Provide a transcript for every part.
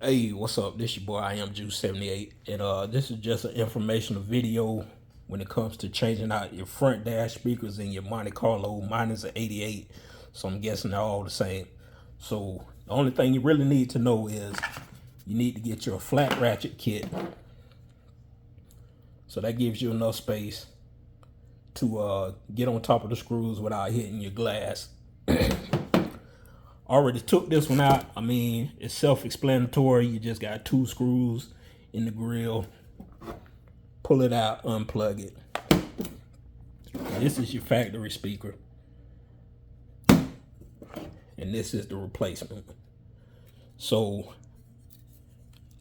Hey, what's up? This your boy, I am Juice78, and this is just an informational video when it comes to changing out your front dash speakers in your Monte Carlo. Mine is an 88, so I'm guessing they're all the same. So the only thing you really need to know is you need to get your flat ratchet kit. So that gives you enough space to get on top of the screws without hitting your glass. Already took this one out. I mean, it's self-explanatory. You just got 2 screws in the grill. Pull it out, unplug it. This is your factory speaker. And this is the replacement. So,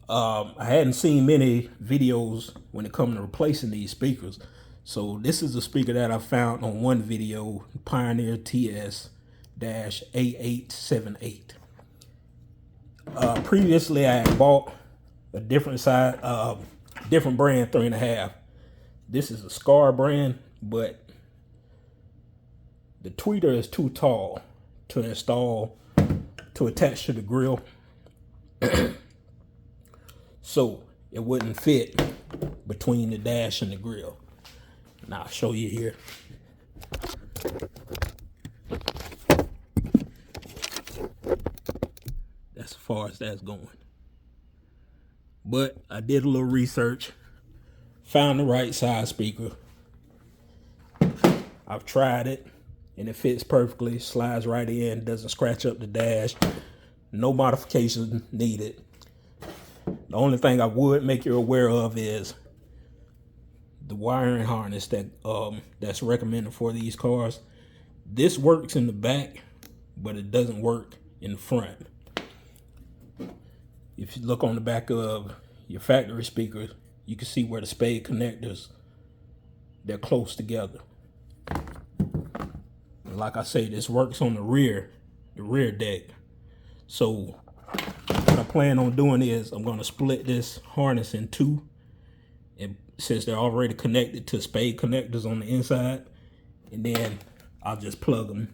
I hadn't seen many videos when it comes to replacing these speakers. So this is a speaker that I found on one video, Pioneer TS-A878. Previously, I had bought a different brand 3.5. This is a Scar brand, but the tweeter is too tall to install, to attach to the grill. So it wouldn't fit between the dash and the grill. And I'll show you here. That's as far as that's going. But I did a little research, found the right size speaker. I've tried it and it fits perfectly, slides right in, doesn't scratch up the dash, no modifications needed. The only thing I would make you aware of is the wiring harness that that's recommended for these cars. This works in the back, but it doesn't work in the front. If you look on the back of your factory speakers, you can see where the spade connectors, they're close together. Like I say, this works on the rear deck. So what I plan on doing is I'm going to split this harness in 2. And since they're already connected to spade connectors on the inside, and then I'll just plug them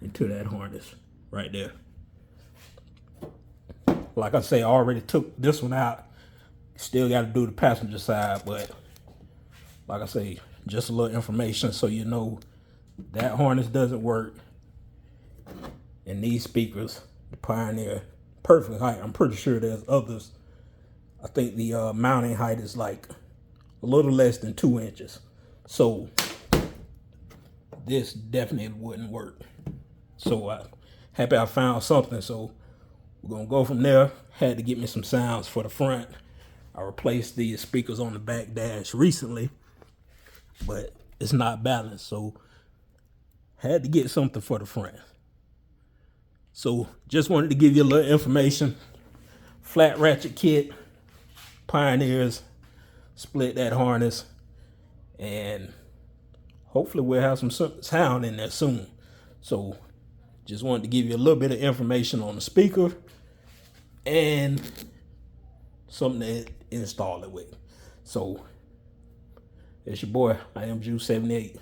into that harness right there. Like I say, I already took this one out. Still got to do the passenger side, but like I say, just a little information so you know that harness doesn't work. And these speakers, the Pioneer, perfect height. I'm pretty sure there's others. I think the mounting height is like a little less than 2 inches. So this definitely wouldn't work. So I'm happy I found something. So we're gonna go from there. Had to get me some sounds for the front. I replaced the speakers on the back dash recently, but it's not balanced. So had to get something for the front. So just wanted to give you a little information. Flat ratchet kit, Pioneers, split that harness, and hopefully we'll have some sound in there soon. So just wanted to give you a little bit of information on the speaker and something to install it with. So it's your boy, I am Juice78.